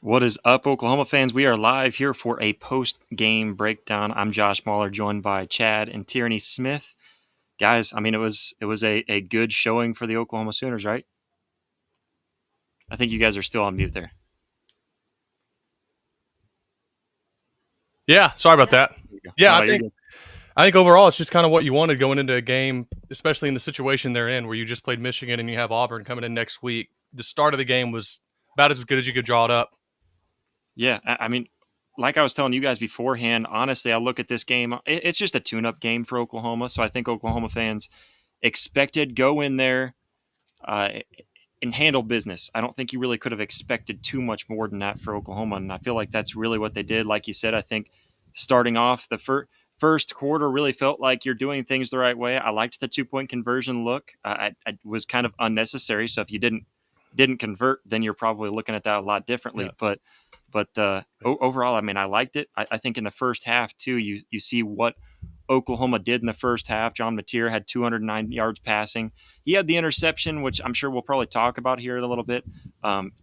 What is up, Oklahoma fans? We are live here for a post-game breakdown. I'm Josh Mahler, joined by Chad and Tierney Smith. Guys, I mean, it was a good showing for the Oklahoma Sooners, right? I think you guys are still on mute there. Yeah, sorry about that. Yeah, No, I you're think good. I think overall it's just kind of what you wanted going into a game, especially in the situation they're in, where you just played Michigan and you have Auburn coming in next week. The start of the game was about as good as you could draw it up. Yeah, I mean, like I was telling you guys beforehand, honestly, I look at this game. It's just a tune-up game for Oklahoma. So I think Oklahoma fans expected go in there uh, and handle business. I don't think you really could have expected too much more than that for Oklahoma, and I feel like that's really what they did. Like you said, I think starting off the first quarter really felt like you're doing things the right way. I liked the 2-point conversion look. I was kind of unnecessary. So if you didn't convert, then you're probably looking at that a lot differently. Yeah. But overall, I mean, I liked it. I think in the first half too, you see what Oklahoma did in the first half. John Mateer had 209 yards passing. He had the interception, which I'm sure we'll probably talk about here in a little bit.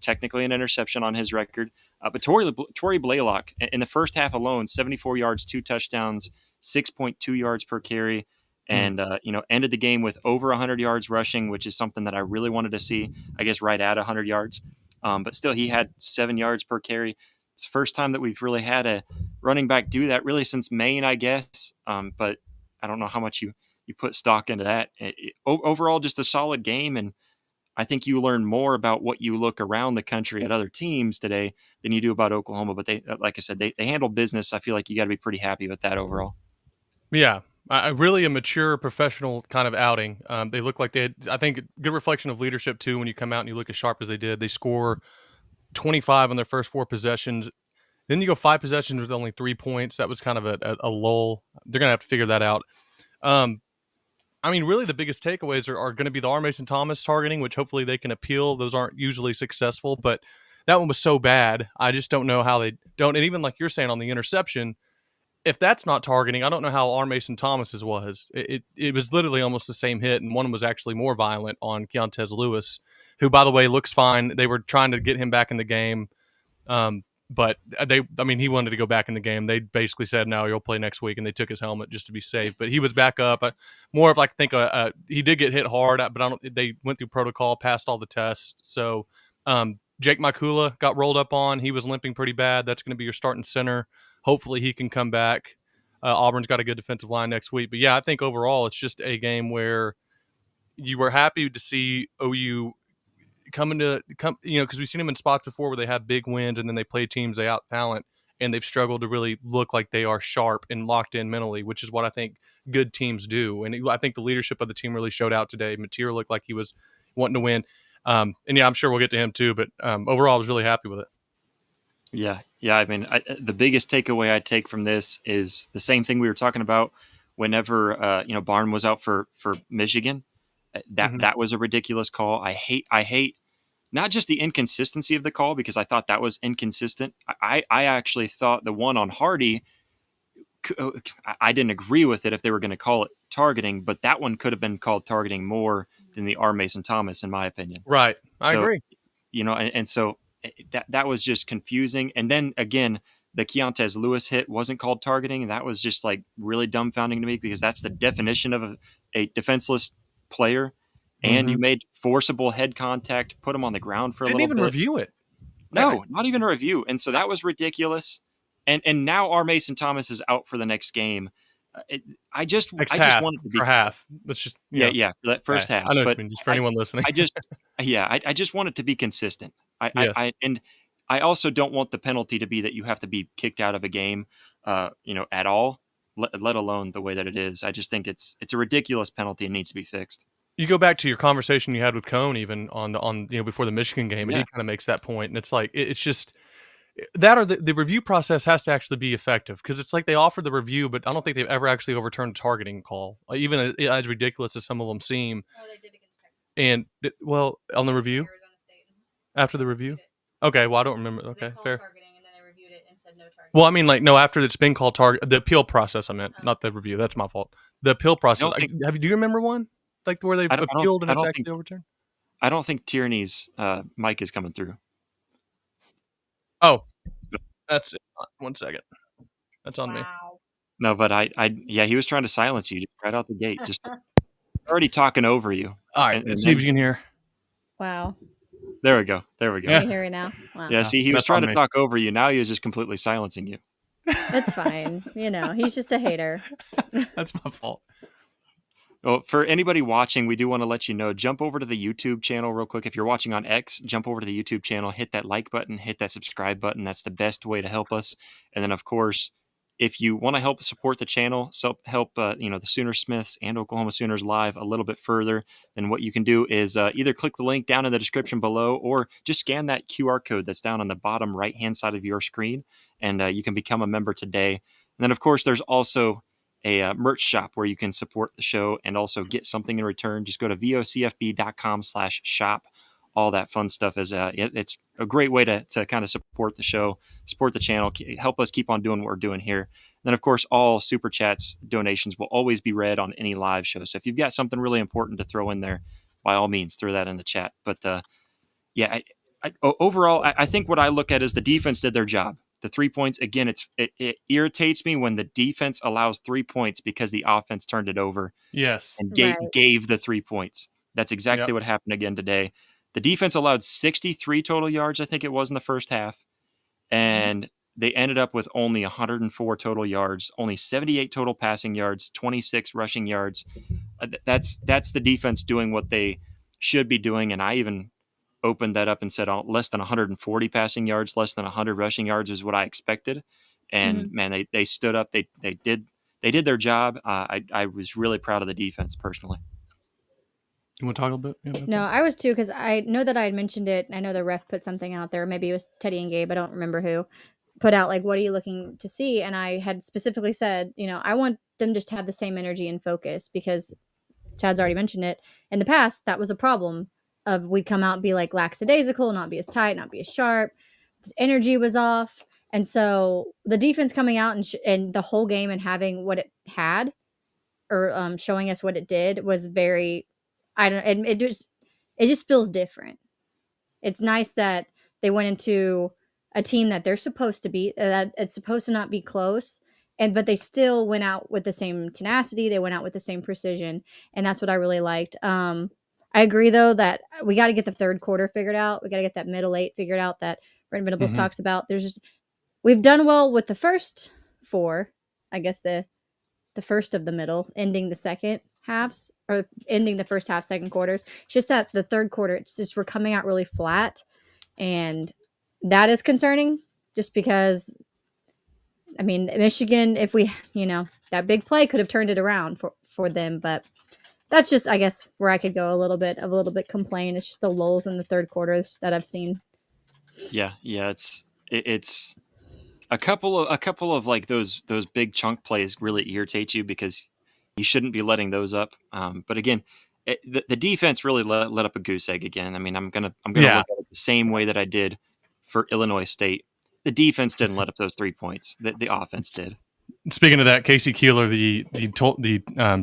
Technically an interception on his record. But Torrey Blaylock, in the first half alone, 74 yards, 2 touchdowns, 6.2 yards per carry, and ended the game with over 100 yards rushing, which is something that I really wanted to see, I guess right at 100 yards. But still, he had 7 yards per carry. It's the first time that we've really had a running back do that, really since Maine, I guess. But I don't know how much you put stock into that. Overall, just a solid game, and I think you learn more about what you look around the country at other teams today than you do about Oklahoma. But they, like I said, they handle business. I feel like you got to be pretty happy with that overall. Yeah, really a mature professional kind of outing. They look like they had, I think, a good reflection of leadership too. When you come out and you look as sharp as they did, they score 25 on their first 4 possessions. Then you go 5 possessions with only 3 points. That was kind of a lull. They're gonna have to figure that out. I mean, really, the biggest takeaways are going to be the R. Mason Thomas targeting, which hopefully they can appeal. Those aren't usually successful, but that one was so bad. I just don't know how they don't. And even like you're saying on the interception, if that's not targeting, I don't know how R. Mason Thomas's was. It was literally almost the same hit, and one was actually more violent on Keontez Lewis, who, by the way, looks fine. They were trying to get him back in the game. But he wanted to go back in the game. They basically said, no, you'll play next week. And they took his helmet just to be safe. But he was back up. More of like, I think he did get hit hard, but they went through protocol, passed all the tests. So Jake Makula got rolled up on. He was limping pretty bad. That's going to be your starting center. Hopefully he can come back. Auburn's got a good defensive line next week. But yeah, I think overall it's just a game where you were happy to see OU because we've seen them in spots before where they have big wins and then they play teams they out talent and they've struggled to really look like they are sharp and locked in mentally, which is what I think good teams do. And I think the leadership of the team really showed out today. Mateer looked like he was wanting to win. And yeah, I'm sure we'll get to him too, but overall I was really happy with it. Yeah. I mean, the biggest takeaway I take from this is the same thing we were talking about whenever Barn was out for Michigan. That was a ridiculous call. I hate not just the inconsistency of the call, because I thought that was inconsistent. I actually thought the one on Hardy, I didn't agree with it if they were going to call it targeting, but that one could have been called targeting more than the R. Mason Thomas, in my opinion. Right. I agree. And so that was just confusing. And then again, the Keontez Lewis hit wasn't called targeting. And that was just like really dumbfounding to me, because that's the definition of a defenseless player. And you made forcible head contact, put him on the ground for a little bit. Didn't even review it. No, not even a review. And so that was ridiculous. And now R. Mason Thomas is out for the next game. I just want it to be for half. Let's just for that first half. I know what you mean, just for anyone listening. I just want it to be consistent. Yes. I also don't want the penalty to be that you have to be kicked out of a game, at all, let alone the way that it is. I just think it's a ridiculous penalty and needs to be fixed. You go back to your conversation you had with Cone even on before the Michigan game, and he kind of makes that point, and it's like it's just that, or the review process has to actually be effective, because it's like they offer the review, but I don't think they've ever actually overturned a targeting call, even as ridiculous as some of them seem. Oh, they did against Texas. And on the review, Arizona State. after the review. Okay, well I don't remember. Okay, fair. Targeting, and then they reviewed it and said no targeting. Well, I mean, like, no, after it's been called target, the appeal process. I meant not the review. That's my fault. The appeal process. Do you remember one? Like where they appealed and it's actually overturned? I don't think Tierney's mic is coming through. Oh, that's it. 1 second. That's on me. Wow. No, but yeah, he was trying to silence you just right out the gate. Just already talking over you. All right, And let's see if you can hear. Wow. there we go. There we go. Can you hear it now? Wow. Yeah, see, he was That's trying on to me. talk over you. Now he was just completely silencing you. It's fine. He's just a hater. That's my fault. Well, for anybody watching, we do want to let you know, jump over to the YouTube channel real quick. If you're watching on X, jump over to the YouTube channel, hit that like button, hit that subscribe button. That's the best way to help us. And then, of course, if you want to help support the channel, help the Sooner Smiths and Oklahoma Sooners live a little bit further, then what you can do is either click the link down in the description below or just scan that QR code that's down on the bottom right-hand side of your screen, and you can become a member today. And then, of course, there's also a merch shop where you can support the show and also get something in return. Just go to vocfb.com/shop. All that fun stuff is it's a great way to kind of support the show, support the channel, help us keep on doing what we're doing here. And then, of course, all super chats, donations will always be read on any live show. So if you've got something really important to throw in there, by all means, throw that in the chat. But yeah, overall, I think what I look at is the defense did their job. The 3 points, again, it irritates me when the defense allows 3 points because the offense turned it over Yes. and Right. gave the 3 points. That's exactly what happened again today. The defense allowed 63 total yards, I think it was, in the first half, and they ended up with only 104 total yards, only 78 total passing yards, 26 rushing yards. That's the defense doing what they should be doing, and I even opened that up and said less than 140 passing yards, less than 100 rushing yards is what I expected. And man, they stood up. They did their job. I was really proud of the defense personally. You want to talk a little bit? No, I was too, because I know that I had mentioned it. I know the ref put something out there. Maybe it was Teddy and Gabe. I don't remember who put out, like, what are you looking to see? And I had specifically said, I want them just to have the same energy and focus, because Chad's already mentioned it. In the past, that was a problem of we'd come out and be like lackadaisical, not be as tight, not be as sharp. The energy was off. And so the defense coming out and the whole game and having what it had, or showing us what it did, was very, it just feels different. It's nice that they went into a team that they're supposed to beat, that it's supposed to not be close, but they still went out with the same tenacity. They went out with the same precision, and that's what I really liked. I agree, though, that we got to get the third quarter figured out. We got to get that middle eight figured out that Brent Venables talks about. We've done well with the first four, I guess the first of the middle, ending the second halves, or ending the first half, second quarters. It's just that the third quarter, it's just we're coming out really flat, and that is concerning, just because, I mean, Michigan, if we, that big play could have turned it around for them, but that's just, I guess, where I could go a little bit complain. It's just the lulls in the third quarters that I've seen. Yeah, it's a couple of like those big chunk plays really irritate you because you shouldn't be letting those up. But again, the defense really let up a goose egg again. I mean, I'm gonna look at it the same way that I did for Illinois State. The defense didn't let up those 3 points. The offense did. Speaking of that, Casey Keeler, the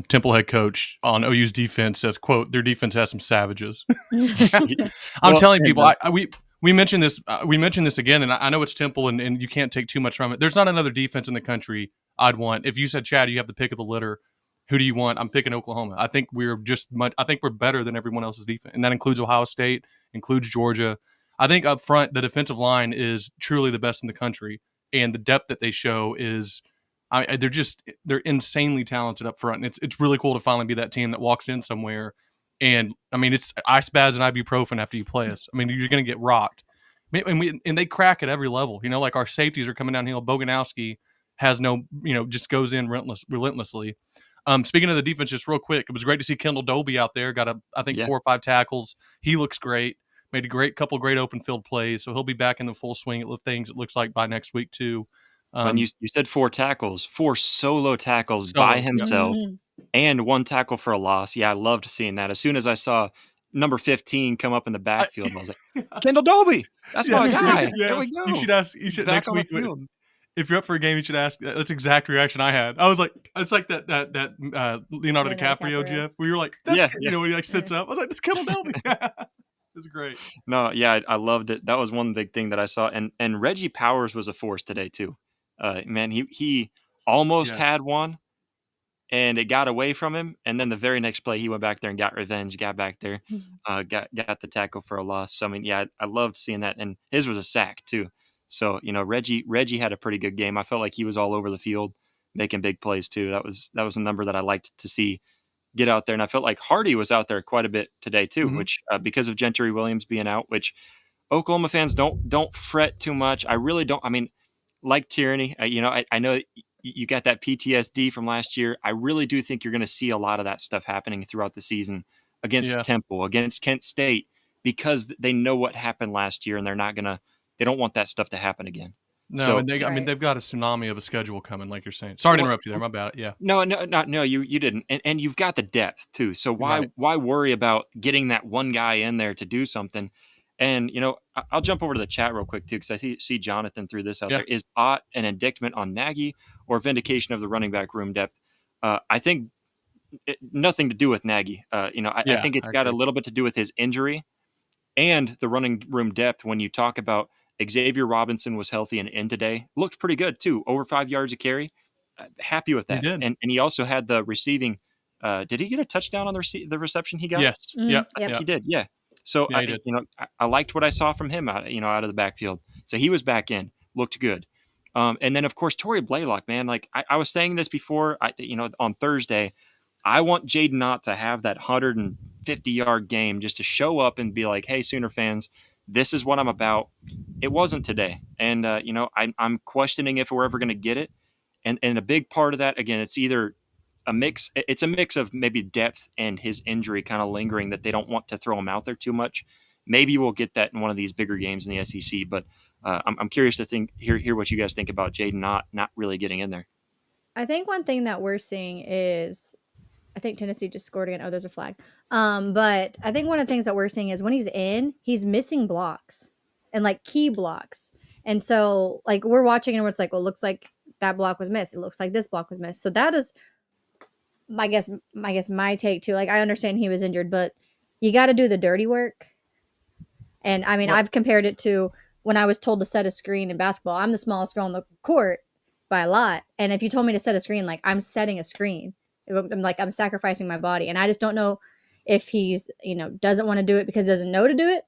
Temple head coach on OU's defense, says, "quote Their defense has some savages." I'm telling people, we mentioned this. We mentioned this again, and I know it's Temple, and you can't take too much from it. There's not another defense in the country I'd want. If you said, Chad, you have the pick of the litter, who do you want? I'm picking Oklahoma. I think we're better than everyone else's defense, and that includes Ohio State, includes Georgia. I think up front, the defensive line is truly the best in the country, and the depth that they show is, they're insanely talented up front, and it's really cool to finally be that team that walks in somewhere, and I mean, it's ice baths and ibuprofen after you play us. I mean, you're going to get rocked, and they crack at every level. Like our safeties are coming downhill. Boganowski has just goes in relentlessly. Speaking of the defense, just real quick, it was great to see Kendall Dobie out there. Got 4 or 5 tackles. He looks great. Made a couple great open field plays, so he'll be back in the full swing of things. It looks like by next week too. And you said 4 tackles, 4 solo tackles by himself, and 1 tackle for a loss. Yeah, I loved seeing that. As soon as I saw number 15 come up in the backfield, I was like, Kendall Dobie, that's my guy. There we go. You should next week. If you're up for a game, you should ask. That's the exact reaction I had. I was like, it's like that Leonardo DiCaprio gif where you're like, that's, when he like sits up. I was like, that's Kendall Dobie. It's great. No, yeah, I loved it. That was one big thing that I saw, and Reggie Powers was a force today too. Man, he almost Yes. had one, and it got away from him. And then the very next play, he went back there and got revenge. Got back there, got the tackle for a loss. So I mean, yeah, I loved seeing that, and his was a sack too. So Reggie had a pretty good game. I felt like he was all over the field, making big plays too. That was a number that I liked to see get out there, and I felt like Hardy was out there quite a bit today too, which because of Gentry Williams being out, which Oklahoma fans don't fret too much. I really don't. I mean, like Tyranny, I know you got that PTSD from last year. I really do think you're going to see a lot of that stuff happening throughout the season against Temple, against Kent State, because they know what happened last year, and they don't want that stuff to happen again. No, So, and I mean, they've got a tsunami of a schedule coming, like you're saying. Sorry to interrupt you there. My bad. Yeah. No, you didn't. And you've got the depth too. So why worry about getting that one guy in there to do something? And I'll jump over to the chat real quick too, because I see Jonathan threw this out there. Is Ott an indictment on Nagy or vindication of the running back room depth? I think nothing to do with Nagy. I think it's got a little bit to do with his injury and the running room depth. When you talk about Xavier Robinson was healthy and in today, looked pretty good too, over 5 yards a carry. Happy with that. He did. And he also had the receiving. Did he get a touchdown on the reception he got? Yes. Yep. He did. Yeah. So I liked what I saw from him out of the backfield. So he was back in, looked good. And then of course Torrey Blaylock, man. Like I was saying this before, on Thursday, I want Jaden Ott to have that 150-yard game just to show up and be like, hey, Sooner fans, this is what I'm about. It wasn't today, and I'm questioning if we're ever going to get it. And a big part of that, again, it's either a mix. It's a mix of maybe depth and his injury kind of lingering, that they don't want to throw him out there too much. Maybe we'll get that in one of these bigger games in the SEC. But I'm curious to hear what you guys think about Jaden not really getting in there. I think one thing that we're seeing is, I think Tennessee just scored again. Oh, there's a flag. But I think one of the things that we're seeing is when he's in, he's missing blocks and like key blocks. And so like we're watching and it's like, well, it looks like that block was missed. It looks like this block was missed. So that is, I guess my take too. Like I understand he was injured, but you got to do the dirty work. And I mean, I've compared it to when I was told to set a screen in basketball. I'm the smallest girl on the court by a lot. And if you told me to set a screen, like I'm setting a screen. I'm sacrificing my body. And I just don't know if he's, doesn't want to do it because he doesn't know to do it.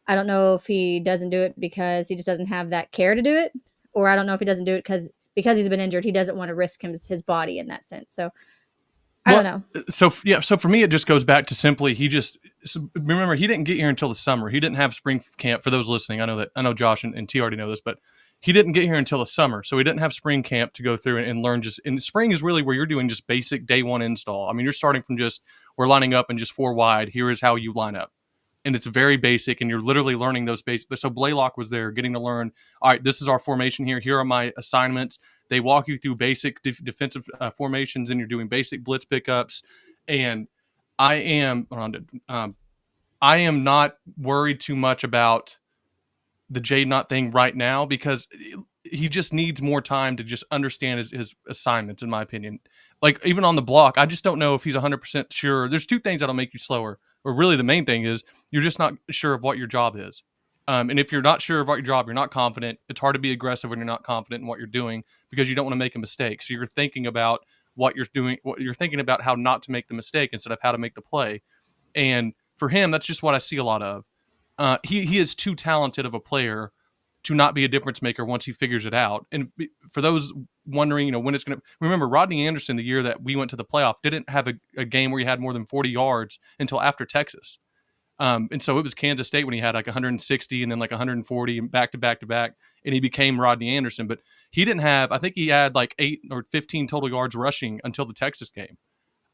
I don't know if he doesn't do it because he just doesn't have that care to do it. Or I don't know if he doesn't do it because he's been injured, he doesn't want to risk his body in that sense. So I don't know. So for me, it just goes back to simply, remember, he didn't get here until the summer. He didn't have spring camp. For those listening, I know Josh and T already know this, but he didn't get here until the summer. So he didn't have spring camp to go through and learn and spring is really where you're doing just basic day one install. I mean, you're starting from we're lining up and just 4 wide. Here is how you line up. And it's very basic, and you're literally learning those basics. So Blaylock was there getting to learn, all right, this is our formation here. Here are my assignments. They walk you through basic defensive formations, and you're doing basic blitz pickups. And I am not worried too much about the Jaden Ott thing right now, because he just needs more time to just understand his assignments, in my opinion. Like even on the block, I just don't know if he's 100% sure. There's 2 things that'll make you slower. Or really the main thing is you're just not sure of what your job is. And if you're not sure of what your job, you're not confident. It's hard to be aggressive when you're not confident in what you're doing, because you don't want to make a mistake. So you're thinking about what you're doing. You're thinking about how not to make the mistake instead of how to make the play. And for him, that's just what I see a lot of. He is too talented of a player to not be a difference maker once he figures it out. And for those wondering, when it's going to remember, Rodney Anderson, the year that we went to the playoff, didn't have a game where he had more than 40 yards until after Texas. And so it was Kansas State when he had like 160 and then like 140 and back to back to back, and he became Rodney Anderson. But he didn't have, I think he had like 8 or 15 total yards rushing until the Texas game.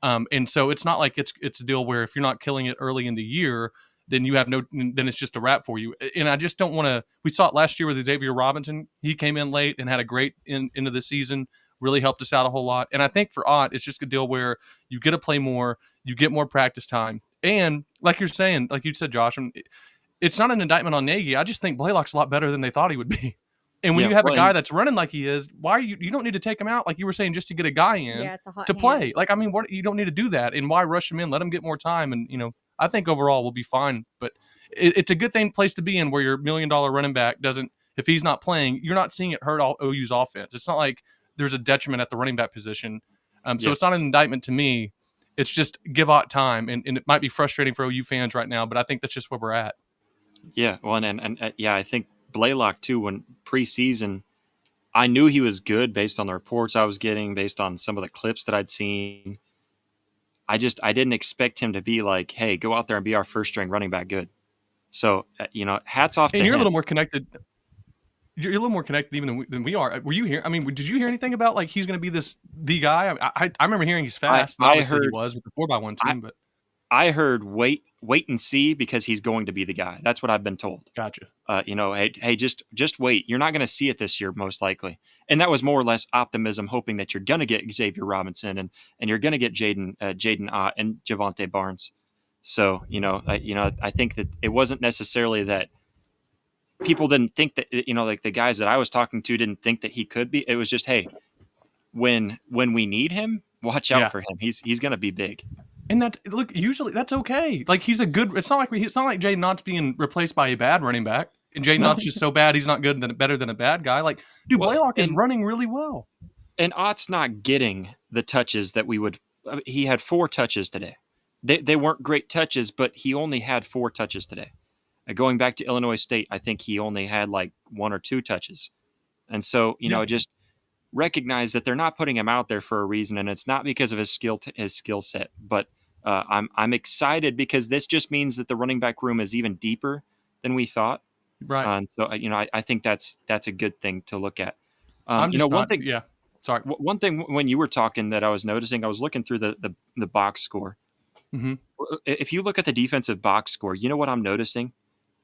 And so it's not like it's a deal where if you're not killing it early in the year, then then it's just a wrap for you. And I just don't want to. We saw it last year with Xavier Robinson. He came in late and had a great end of the season. Really helped us out a whole lot. And I think for Ott, it's just a deal where you get to play more, you get more practice time, and like you're saying, like you said, Josh, it's not an indictment on Nagy. I just think Blaylock's a lot better than they thought he would be. And when you have a guy that's running like he is, why are you don't need to take him out, like you were saying, just to get a guy in to play. Like, I mean, you don't need to do that. And why rush him in? Let him get more time. And, I think overall we'll be fine. But it's a good place to be in where your $1 million running back doesn't, if he's not playing, you're not seeing it hurt all OU's offense. It's not like there's a detriment at the running back position. So it's not an indictment to me. It's just give Ott time, and it might be frustrating for OU fans right now, but I think that's just where we're at. Yeah, well, and yeah, I think Blaylock too. When preseason, I knew he was good based on the reports I was getting, based on some of the clips that I'd seen. I didn't expect him to be like, hey, go out there and be our first string running back good. So hats off to him. And you're a little more connected. You're a little more connected even than we are. Were you here? I mean, did you hear anything about like he's going to be the guy? I remember hearing he's fast. I Obviously heard he was with the 4x1 team, but I heard wait and see because he's going to be the guy. That's what I've been told. Gotcha. Hey, just wait. You're not going to see it this year, most likely. And that was more or less optimism, hoping that you're going to get Xavier Robinson and you're going to get Jaden Ott and Javonte Barnes. So I think that it wasn't necessarily that people didn't think that like the guys that I was talking to didn't think that he could be. It was just, hey, when we need him, watch out for him. He's going to be big. And usually that's okay. Like it's not like Jaden Ott's being replaced by a bad running back. And Jaden Ott's just so bad he's not better than a bad guy. Like, dude, Blaylock is running really well. And Ott's not getting the touches that we would. He had 4 touches today. They weren't great touches, but he only had 4 touches today. Going back to Illinois State, I think he only had like 1 or 2 touches. And so, just recognize that they're not putting him out there for a reason, and it's not because of his skill set. But I'm excited because this just means that the running back room is even deeper than we thought. Right. And so I think that's a good thing to look at. One thing. Yeah. Sorry. One thing when you were talking that I was noticing, I was looking through the box score. Mm-hmm. If you look at the defensive box score, you know what I'm noticing?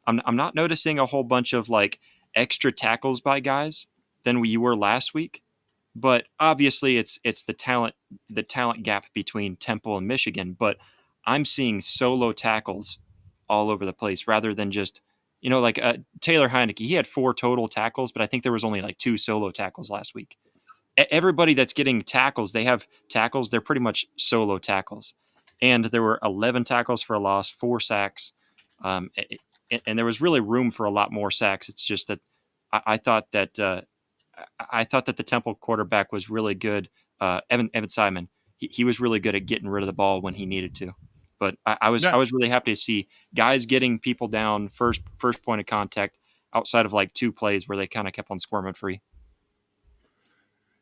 I'm not noticing a whole bunch of like extra tackles by guys than you were last week. But obviously it's the talent gap between Temple and Michigan. But I'm seeing solo tackles all over the place rather than just, like Taylor Heineke. He had 4 total tackles, but I think there was only like 2 solo tackles last week. Everybody that's getting tackles, they have tackles. They're pretty much solo tackles. And there were 11 tackles for a loss, 4 sacks. And there was really room for a lot more sacks. It's just that I thought that the Temple quarterback was really good. Evan Simon, he was really good at getting rid of the ball when he needed to. But I was really happy to see guys getting people down first point of contact outside of like 2 plays where they kind of kept on squirming free.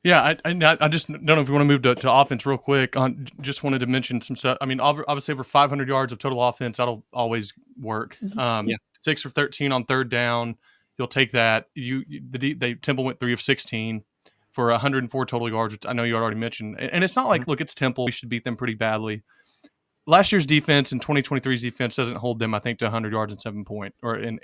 Yeah, I just don't know if you want to move to offense real quick. Just wanted to mention some stuff. I mean, obviously over 500 yards of total offense, that'll always work. 6 for 13 on third down, you'll take that. Temple went 3 of 16 for 104 total yards, which I know you already mentioned. And it's not like, look, it's Temple. We should beat them pretty badly. Last year's defense and 2023's defense doesn't hold them, I think, to 100 yards and 7 points or in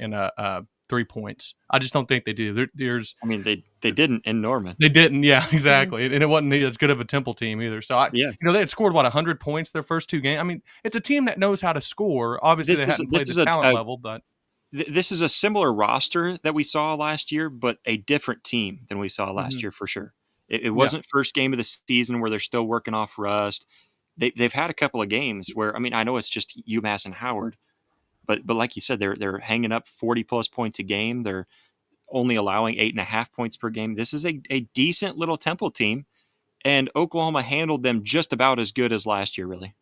3 points. I just don't think they do. They didn't in Norman. They didn't, yeah, exactly. And it wasn't as good of a Temple team either. So they had scored 100 points their first 2 games. I mean, it's a team that knows how to score. Obviously, they hadn't played the talent level, but this is a similar roster that we saw last year, but a different team than we saw last year for sure. It wasn't first game of the season where they're still working off rust. They've had a couple of games where, I mean, I know it's just UMass and Howard, but like you said, they're hanging up 40 plus points a game. They're only allowing 8.5 points per game. This is a decent little Temple team, and Oklahoma handled them just about as good as last year, really.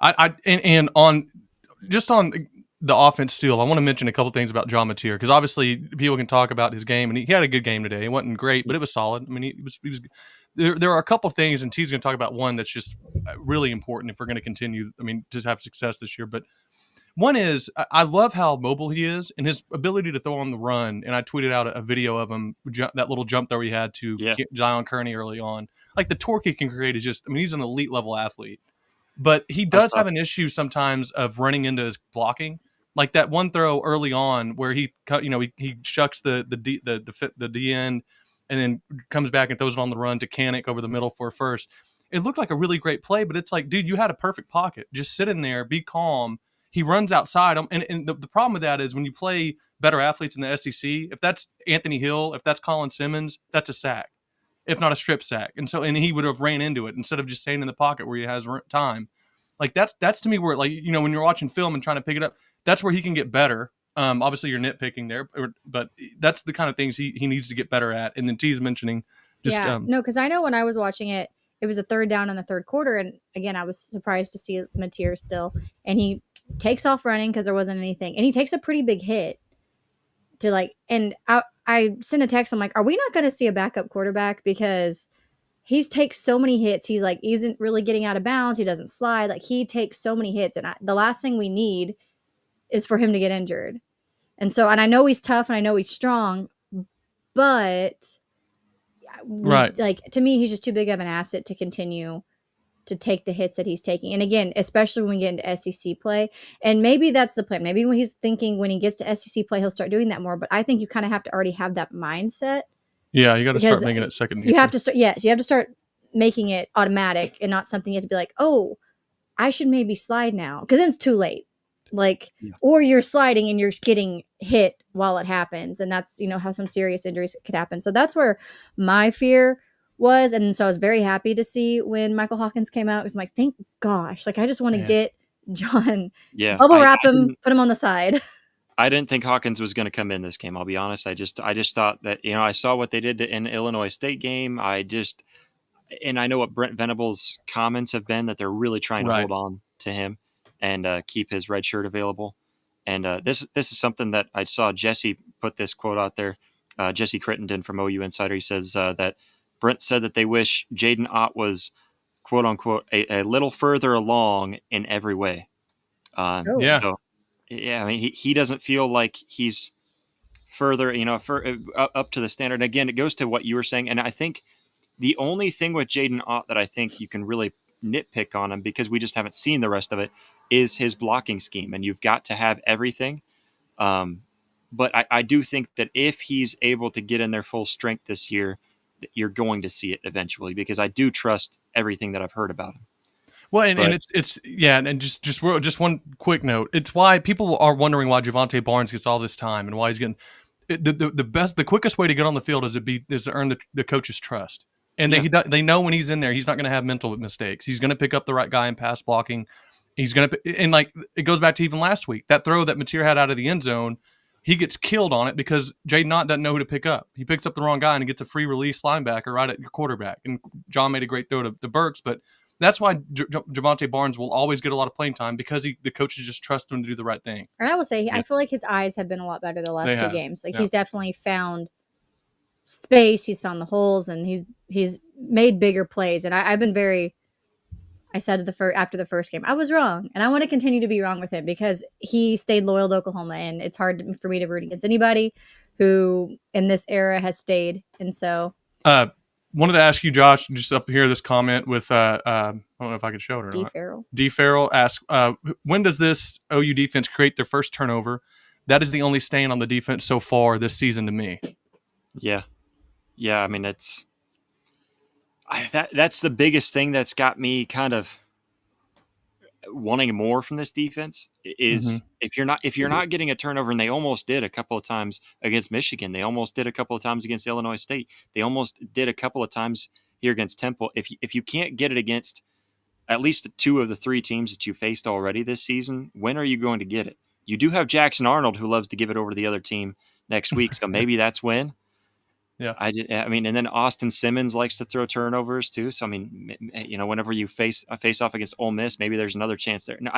And on the offense still, I want to mention a couple things about John Mateer, because obviously people can talk about his game, and he had a good game today. It wasn't great, but it was solid. I mean, he was. There are a couple things, and T's going to talk about one that's just really important if we're going to continue, to have success this year. But one is, I love how mobile he is and his ability to throw on the run. And I tweeted out a video of him, that little jump throw he had to Zion Kearney early on. Like, the torque he can create is just, he's an elite level athlete. But he does have an issue sometimes of running into his blocking. Like that one throw early on where he shucks the D end, and then comes back and throws it on the run to Kanik over the middle for a first. It looked like a really great play, but it's like, dude, you had a perfect pocket. Just sit in there, be calm. He runs outside. And the problem with that is when you play better athletes in the SEC, if that's Anthony Hill, if that's Colin Simmons, that's a sack, if not a strip sack. And he would have ran into it instead of just staying in the pocket where he has time. Like that's to me where, like, you know, when you're watching film and trying to pick it up, that's where he can get better. Obviously you're nitpicking there, but that's the kind of things he needs to get better at. And then T's mentioning just No, because I know when I was watching it, it was a third down in the third quarter, and again, I was surprised to see Mateer still, and he takes off running because there wasn't anything, and he takes a pretty big hit to like, and I sent a text. I'm like, are we not going to see a backup quarterback because he takes so many hits? He like isn't really getting out of bounds. He doesn't slide. Like he takes so many hits, and the last thing we need is for him to get injured. And so, and I know he's tough, and I know he's strong, but right. like to me, he's just too big of an asset to continue to take the hits that he's taking. And again, especially when we get into SEC play, and maybe that's the plan. Maybe when he's thinking when he gets to SEC play, he'll start doing that more. But I think you kind of have to already have that mindset. Yeah, you got to start making it second nature. You have to start. Yes, you have to start making it automatic and not something you have to be like, oh, I should maybe slide now, because then it's too late. Like, or you're sliding and you're getting hit while it happens, and that's, you know, how some serious injuries could happen. So that's where my fear was. And so I was very happy to see when Michael Hawkins came out, because I'm like, thank gosh, like I just want to get John, bubble wrap him, put him on the side. I didn't think Hawkins was going to come in this game. I'll be honest. I just thought that, you know, I saw what they did in the Illinois State game. And I know what Brent Venables' comments have been, that they're really trying to hold on to him and keep his red shirt available. And this is something that I saw Jesse put this quote out there. Jesse Crittenden from OU Insider. He says that Brent said that they wish Jaden Ott was, quote unquote, a little further along in every way. So, yeah, I mean, he doesn't feel like he's further, you know, up to the standard. Again, it goes to what you were saying. And I think the only thing with Jaden Ott that I think you can really nitpick on him, because we just haven't seen the rest of it, is his blocking scheme. And you've got to have everything. But I do think that if he's able to get in their full strength this year, you're going to see it eventually, because I do trust everything that I've heard about him. Well, and it's and just one quick note. It's why people are wondering why Javonte Barnes gets all this time and why he's getting the quickest way to get on the field is to earn the coach's trust. And they know when he's in there, he's not going to have mental mistakes. He's going to pick up the right guy in pass blocking. He's going to, and like it goes back to even last week, that throw that Mateer had out of the end zone, he gets killed on it because Jaden Ott doesn't know who to pick up. He picks up the wrong guy and he gets a free release linebacker right at your quarterback. And John made a great throw to Burks, but that's why Javonte Barnes will always get a lot of playing time, because the coaches just trust him to do the right thing. And I will say, I feel like his eyes have been a lot better the last 2 games. Like he's definitely found space, he's found the holes, and he's made bigger plays. And I've been I said after the first game, I was wrong, and I want to continue to be wrong with him, because he stayed loyal to Oklahoma, and it's hard for me to root against anybody who in this era has stayed. And so, wanted to ask you, Josh, just up here, this comment with I don't know if I could show it or not. D. Farrell asks, when does this OU defense create their first turnover? That is the only stain on the defense so far this season to me. Yeah. I mean, that's the biggest thing that's got me kind of wanting more from this defense is if you're not getting a turnover, and they almost did a couple of times against Michigan, they almost did a couple of times against Illinois State, they almost did a couple of times here against Temple. If you can't get it against at least 2 of the 3 teams that you faced already this season, when are you going to get it? You do have Jackson Arnold, who loves to give it over to the other team next week, so maybe that's when. Yeah, I mean, and then Austin Simmons likes to throw turnovers too. So I mean, you know, whenever you face off against Ole Miss, maybe there's another chance there. No,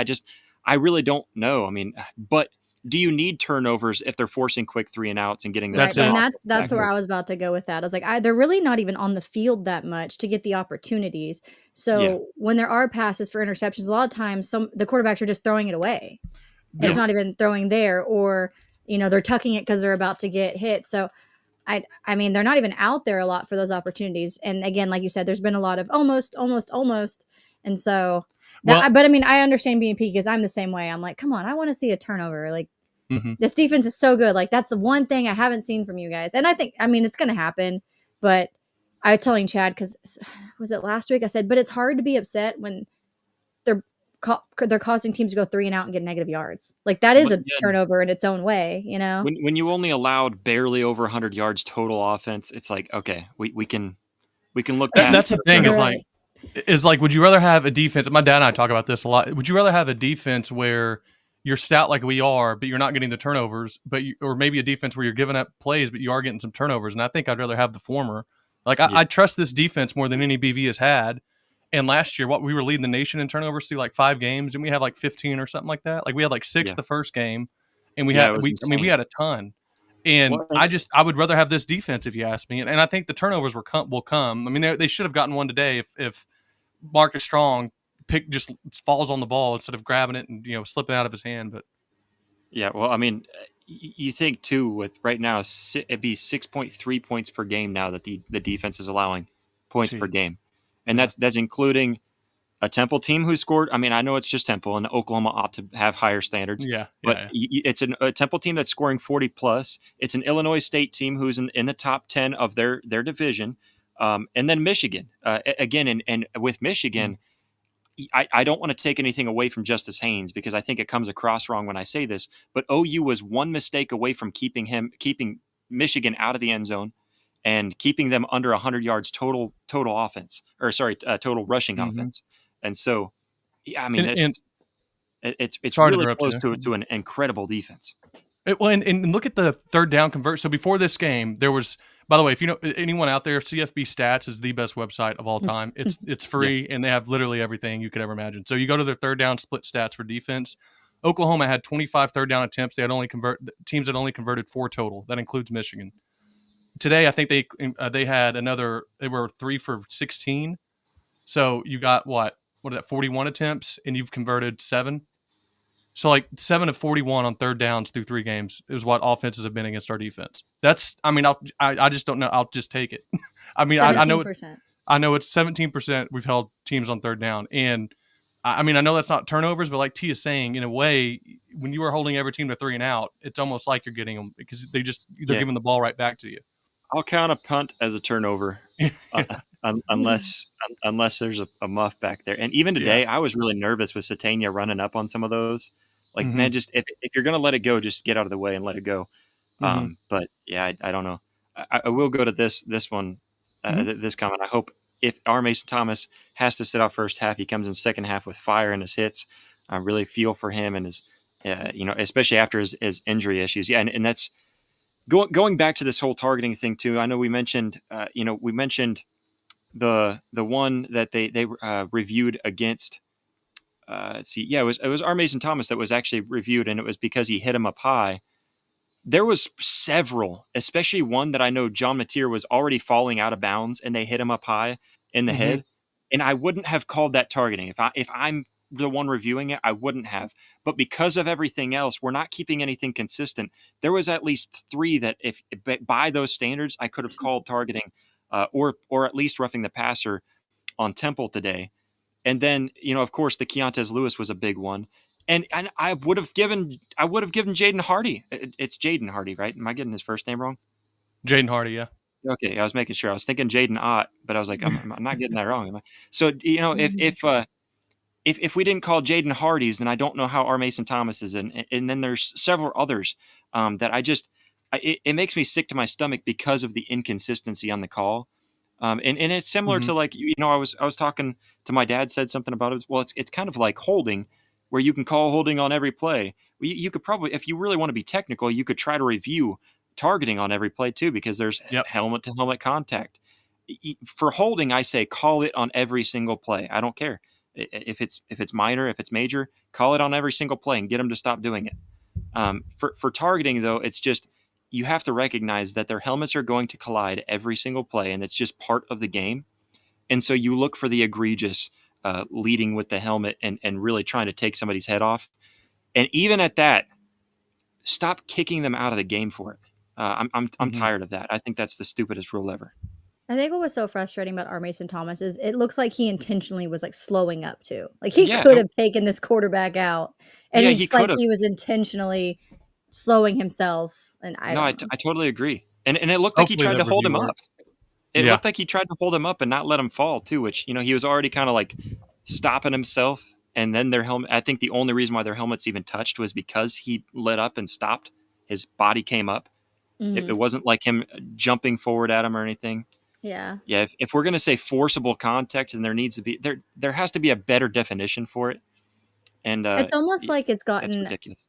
I really don't know. I mean, but do you need turnovers if they're forcing quick 3 and outs and getting that? Right. And that's where I was about to go with that. I was like, they're really not even on the field that much to get the opportunities. So when there are passes for interceptions, a lot of times the quarterbacks are just throwing it away. Yeah. It's not even throwing there, or you know, they're tucking it because they're about to get hit. So I mean, they're not even out there a lot for those opportunities. And again, like you said, there's been a lot of almost. And so, but I mean, I understand being picky, because I'm the same way. I'm like, come on, I want to see a turnover. Like this defense is so good. Like that's the one thing I haven't seen from you guys. And I mean, it's going to happen, but I was telling Chad, because was it last week? I said, but it's hard to be upset when they're causing teams to go 3 and out and get negative yards. Like that is a turnover in its own way, you know. When you only allowed barely over 100 yards total offense, it's like, okay, we can look past. That's the thing. Is like is like, would you rather have a defense? My dad and I talk about this a lot. Would you rather have a defense where you're stout like we are, but you're not getting the turnovers, or maybe a defense where you're giving up plays, but you are getting some turnovers? And I think I'd rather have the former. Like I trust this defense more than any BV has had. And last year, we were leading the nation in turnovers through like 5 games, and we had like 15 or something like that. Like we had like 6 the first game, and we Yeah, had it was we insane. had a ton. And Well, I would rather have this defense if you ask me. And I think the turnovers will come. I mean, they should have gotten one today if Marcus Strong just falls on the ball instead of grabbing it and slipping out of his hand. But yeah, well, I mean, you think too with right now it'd be 6.3 points per game now that the defense is allowing points per game, and Yeah. that's including a Temple team who scored. I mean, I know it's just Temple, and Oklahoma ought to have higher standards. Yeah, but yeah. it's a Temple team that's scoring 40 plus. It's an Illinois State team who's in the top 10 of their division, and then Michigan again, and with Michigan. I don't want to take anything away from Justice Haynes because I think it comes across wrong when I say this, but OU was one mistake away from keeping Michigan out of the end zone and keeping them under 100 yards total offense, or sorry, total rushing offense. And so, yeah, I mean, it's sorry to really interrupt close you. to an incredible defense. And look at the third down convert. So before this game, there was, by the way, if you know anyone out there, CFB Stats is the best website of all time. It's free, and they have literally everything you could ever imagine. So you go to their third down split stats for defense. Oklahoma had 25 third down attempts. They had teams that only converted 4 total. That includes Michigan. Today, I think they had another. They were 3 for 16. So you got what is that? 41 attempts, and you've converted 7. So like 7 of 41 on third downs through 3 games is what offenses have been against our defense. That's, I mean, I just don't know. I'll just take it. I mean, I know it's 17% we've held teams on third down. And I mean, I know that's not turnovers, but like T is saying, in a way, when you are holding every team to 3 and out, it's almost like you're getting them because they're giving the ball right back to you. I'll count a punt as a turnover unless there's a muff back there. And even today, I was really nervous with Satania running up on some of those. Like, man, just if you're going to let it go, just get out of the way and let it go. But, yeah, I don't know. I will go to this one, this comment. I hope if R. Mason Thomas has to sit out first half, he comes in second half with fire in his hits. I really feel for him and his, especially after his injury issues. Yeah, and that's going back to this whole targeting thing, too. I know we mentioned, the one that they reviewed against. Let's see. Yeah, it was R. Mason Thomas that was actually reviewed, and it was because he hit him up high. There was several, especially one that I know John Mateer was already falling out of bounds, and they hit him up high in the head. And I wouldn't have called that targeting. If I'm the one reviewing it, I wouldn't have. But because of everything else, we're not keeping anything consistent. There was at least 3 that, if by those standards, I could have called targeting, or at least roughing the passer on Temple today. And then, of course, the Keontae Lewis was a big one. And I would have given Jaden Hardy. It's Jaden Hardy, right? Am I getting his first name wrong? Jaden Hardy, yeah. Okay, I was making sure. I was thinking Jaden Ott, but I was like, I'm not getting that wrong, am I? So, if we didn't call Jaden Hardy's, then I don't know how R. Mason Thomas is in. And then there's several others that it makes me sick to my stomach because of the inconsistency on the call. And it's similar to, like, I was talking to my dad, said something about it. Well, it's kind of like holding, where you can call holding on every play. You could probably, if you really want to be technical, you could try to review targeting on every play too, because there's helmet to helmet contact. For holding, I say call it on every single play. I don't care if it's minor, if it's major, call it on every single play and get them to stop doing it. For targeting, though, it's just, you have to recognize that their helmets are going to collide every single play, and it's just part of the game. And so you look for the egregious leading with the helmet and really trying to take somebody's head off. And even at that, stop kicking them out of the game for it. I'm tired of that. I think that's the stupidest rule ever. I think what was so frustrating about R. Mason Thomas is it looks like he intentionally was like slowing up too. Like he could have taken this quarterback out, and it's like he was intentionally slowing himself. And I totally agree. And it looked like he tried to hold him up. It looked like he tried to hold him up and not let him fall too, which, he was already kind of like stopping himself. And then their helmet, I think the only reason why their helmets even touched was because he lit up and stopped. His body came up. It wasn't like him jumping forward at him or anything. Yeah. Yeah, if we're going to say forcible contact, then there has to be a better definition for it. And It's almost like it's that's gotten, ridiculous.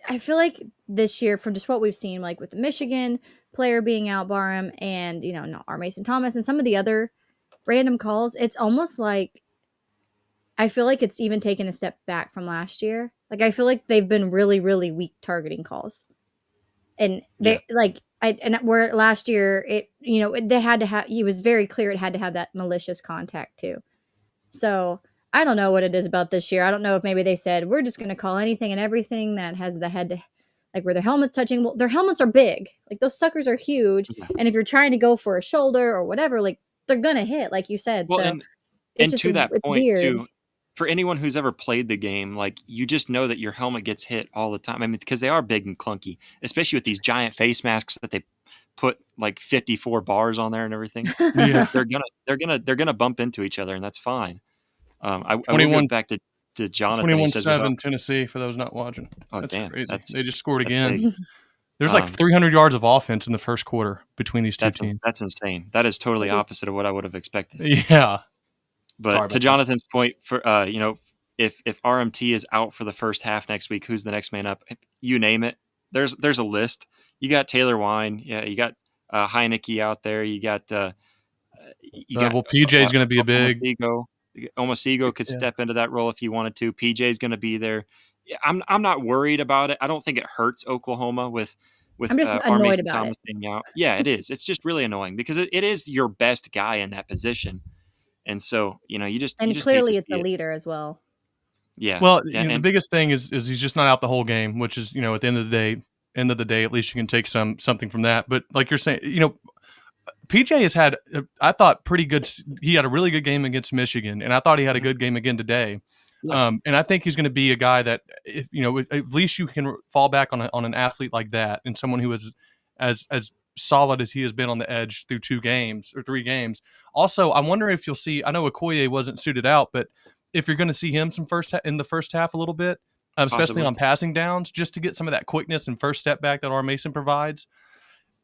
I feel like this year, from just what we've seen, like with the Michigan player being out Barham and, not our Mason Thomas and some of the other random calls, it's almost like I feel like it's even taken a step back from last year. Like I feel like they've been really, really weak targeting calls. And Yeah. they and where last year they had to have, it was very clear it had to have that malicious contact too. So I don't know what it is about this year. I don't know if maybe they said we're just going to call anything and everything that has the head to, like where their helmet's touching. Well, their helmets are big, like those suckers are huge, Yeah. and if you're trying to go for a shoulder or whatever, like they're gonna hit, like you said. Well, So it's and just to that it's point weird. too, for anyone who's ever played the game, like you just know that your helmet gets hit all the time. I mean, because they are big and clunky, especially with these giant face masks that they put like 54 bars on there and everything. Yeah. They're gonna bump into each other, and that's fine. I will go 21 back to Jonathan. He says, 21-7 Tennessee for those not watching. "Oh That's damn, crazy. that's They just scored that's again. big." There's like 300 yards of offense in the first quarter between these two teams. That's insane. That is totally opposite of what I would have expected. Yeah. But Sorry to about Jonathan's point, for if RMT is out for the first half next week, who's the next man up? You name it. There's a list. You got Taylor Wine. Yeah, you got Heineke out there. You got well, PJ's going to be a big. Omasigo could step into that role if he wanted to. PJ's going to be there. Yeah, I'm not worried about it. I don't think it hurts Oklahoma with I'm just our annoyed Mason about Thomas it. being out. Yeah, it is. It's just really annoying because it is your best guy in that position, and so you just And hate to clearly it's see the it. leader as well. Yeah. Well, Yeah, the biggest thing is he's just not out the whole game, which is at the end of the day, at least you can take something from that. But like you're saying, PJ has had, I thought, pretty good. He had a really good game against Michigan, and I thought he had a good game again today. Yeah. And I think he's going to be a guy that, if at least you can fall back on an athlete like that, and someone who is as solid as he has been on the edge through 2 games or 3 games. Also, I wonder if you'll see. I know Okoye wasn't suited out, but if you're going to see him in the first half a little bit, especially Possibly. on passing downs, just to get some of that quickness and first step back that R. Mason provides.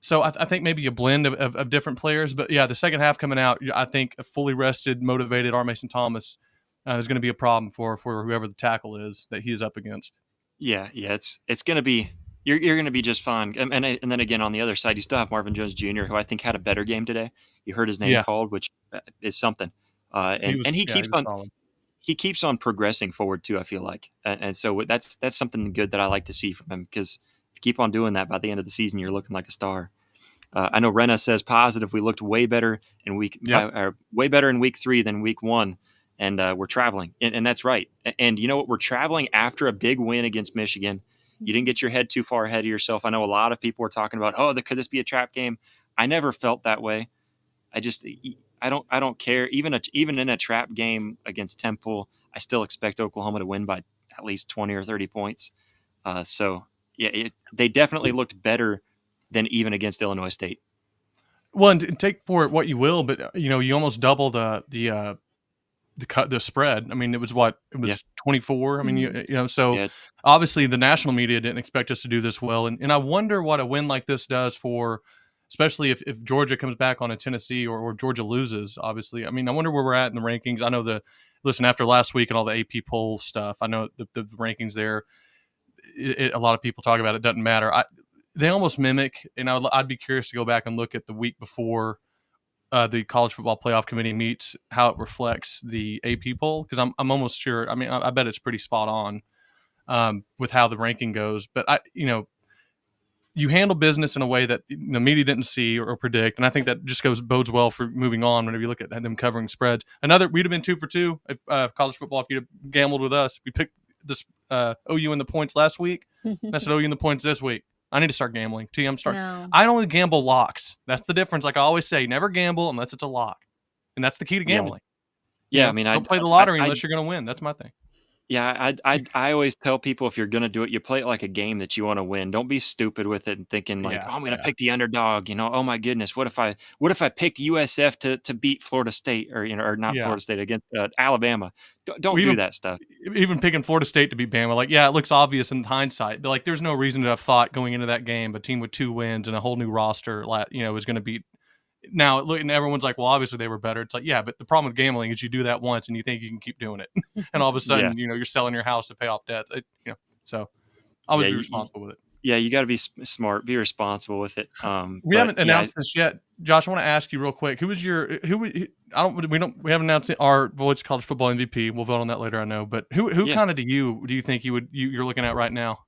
So I think maybe a blend of different players. But yeah, the second half coming out, I think a fully rested, motivated R. Mason Thomas is going to be a problem for whoever the tackle is that he is up against. Yeah. It's going to be you're going to be just fine. And then again on the other side, you still have Marvin Jones Jr., who I think had a better game today. You heard his name called, which is something. He keeps on progressing forward too, I feel like, and so that's something good that I like to see from him, because if you keep on doing that, by the end of the season, you're looking like a star. I know Rena says positive. We looked way better in week 3 than week 1, and we're traveling, and that's right. And you know what? We're traveling after a big win against Michigan. You didn't get your head too far ahead of yourself. I know a lot of people were talking about, could this be a trap game? I never felt that way. I don't care. Even in a trap game against Temple, I still expect Oklahoma to win by at least 20 or 30 points. They definitely looked better than even against Illinois State. Well, and take for it what you will, but you almost double the spread. I mean, it was 24. I mean, so obviously the national media didn't expect us to do this well, and I wonder what a win like this does for. Especially if Georgia comes back on a Tennessee or Georgia loses, obviously. I mean, I wonder where we're at in the rankings. I know after last week and all the AP poll stuff, I know the rankings there, a lot of people talk about it doesn't matter. They almost mimic, and I'd be curious to go back and look at the week before the College Football Playoff Committee meets, how it reflects the AP poll, because I'm almost sure. I mean, I bet it's pretty spot on with how the ranking goes. But you handle business in a way that the media didn't see or predict, and I think that just bodes well for moving on. Whenever you look at them covering spreads, we'd have been 2 for 2 if college football. If you'd have gambled with us, we picked this OU in the points last week. I said OU in the points this week. I need to start gambling. I'm starting. No. I only gamble locks. That's the difference. Like I always say, never gamble unless it's a lock, and that's the key to gambling. Yeah, I mean, don't play the lottery unless you're going to win. That's my thing. Yeah, I always tell people, if you're going to do it, you play it like a game that you want to win. Don't be stupid with it and thinking like, I'm going to pick the underdog. Oh my goodness, what if I picked USF to beat Florida State or Florida State against Alabama? Don't do that stuff. Even picking Florida State to beat Bama, it looks obvious in hindsight, but there's no reason to have thought going into that game a team with 2 wins and a whole new roster, is going to beat now look, and everyone's like, well, obviously they were better. It's like, yeah, but the problem with gambling is you do that once and you think you can keep doing it, and all of a sudden, you're selling your house to pay off debts. So always be responsible with it. Yeah, you got to be smart, be responsible with it. We haven't announced this yet, Josh. I want to ask you real quick. We haven't announced our Voice College Football MVP. We'll vote on that later, I know. But who kind of do you think you're looking at right now?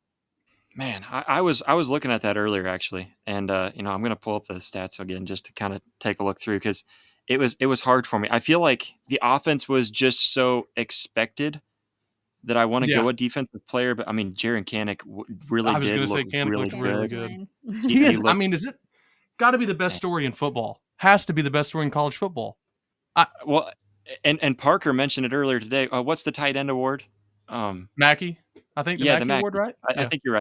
Man, I was looking at that earlier actually, and I'm going to pull up the stats again just to kind of take a look through because it was hard for me. I feel like the offense was just so expected that I want to go a defensive player, but I mean, Jaren Kanak really I was did going to say look Kanak really looked really good. He is. looked, I mean, is it got to be the best story in football? Has to be the best story in college football. Well, and Parker mentioned it earlier today. What's the tight end award? Mackey, I think. The Mackey Award, right? I think you're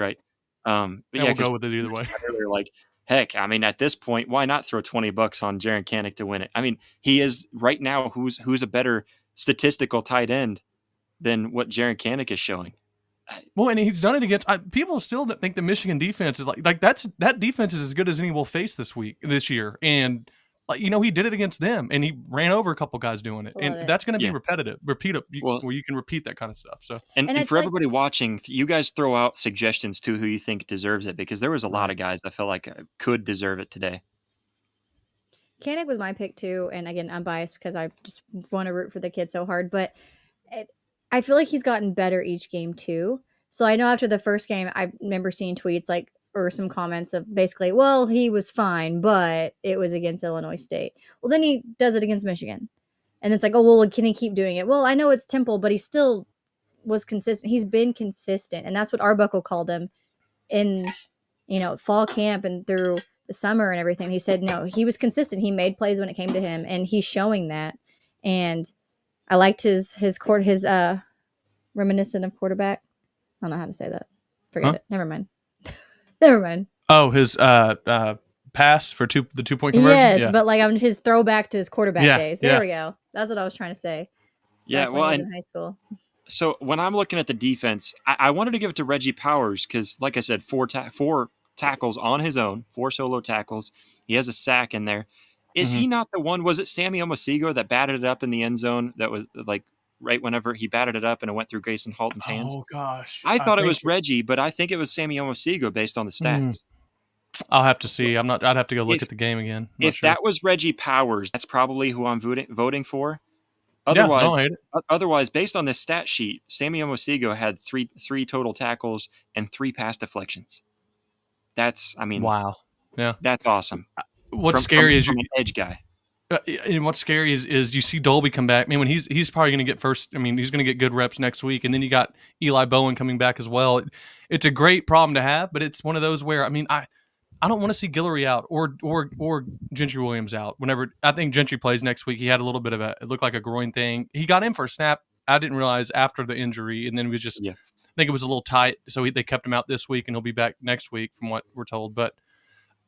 right. But we'll go with it either way. Earlier, like, heck, I mean, at this point, why not throw $20 on Jaren Kanak to win it? I mean, he is right now. Who's a better statistical tight end than what Jaren Kanak is showing? Well, and he's done it against people. Still think the Michigan defense is like that defense is as good as any we'll face this year, and he did it against them, and he ran over a couple guys doing it, and that's going to be repetitive, where you can repeat that kind of stuff. So, and for everybody watching, you guys throw out suggestions to who you think deserves it, because there was a lot of guys that felt like could deserve it today. Kanak was my pick too, and again, I'm biased because I just want to root for the kid so hard, but I feel like he's gotten better each game too. So I know after the first game, I remember seeing tweets or some comments of basically, well, he was fine, but it was against Illinois State. Well, then he does it against Michigan. And it's like, oh, well, can he keep doing it? Well, I know it's Temple, but he still was consistent. He's been consistent. And that's what Arbuckle called him in, fall camp and through the summer and everything. He said, no, he was consistent. He made plays when it came to him, and he's showing that. And I liked his reminiscent of quarterback. I don't know how to say that. Forget it. Never mind. Oh, his pass for the 2-point conversion? Yes, but his throwback to his quarterback days. There we go. That's what I was trying to say. Yeah, well, in high school. So when I'm looking at the defense, I wanted to give it to Reggie Powers because, like I said, four tackles on his own, 4 solo tackles. He has a sack in there. Is he not the one? Was it Sammy Omosigo that batted it up in the end zone? That was right whenever he batted it up and it went through Grayson Halton's hands. Oh gosh, I thought it was Reggie, but I think it was Sammy Omosigo based on the stats. I'll have to see. I'd have to go look at the game again. If that was Reggie Powers, that's probably who I'm voting for. Otherwise, I don't hate it. Otherwise, based on this stat sheet, Sammy Omosigo had three total tackles and 3 pass deflections. Wow. Yeah, that's awesome. What's scary is you're an edge guy. And what's scary is you see Dolby come back. I mean, when he's probably going to get first. I mean, he's going to get good reps next week, and then you got Eli Bowen coming back as well. It's a great problem to have, but it's one of those where I don't want to see Guillory out or Gentry Williams out. Whenever I think Gentry plays next week, he had a little bit of it looked like a groin thing. He got in for a snap. I didn't realize after the injury, and then it was just I think it was a little tight, so they kept him out this week, and he'll be back next week from what we're told, but.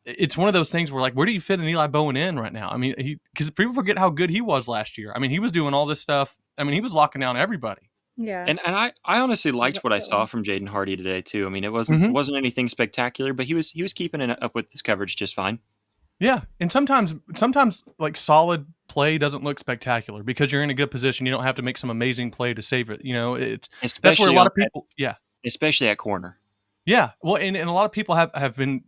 It's one of those things where where do you fit an Eli Bowen in right now? I mean, because people forget how good he was last year. I mean, he was doing all this stuff. I mean, he was locking down everybody. Yeah. And I honestly liked what I saw from Jaden Hardy today too. I mean, it wasn't anything spectacular, but he was keeping it up with his coverage just fine. Yeah, and sometimes solid play doesn't look spectacular because you're in a good position. You don't have to make some amazing play to save it. That's where a lot of people. Especially at corner. Yeah, well, and a lot of people have been.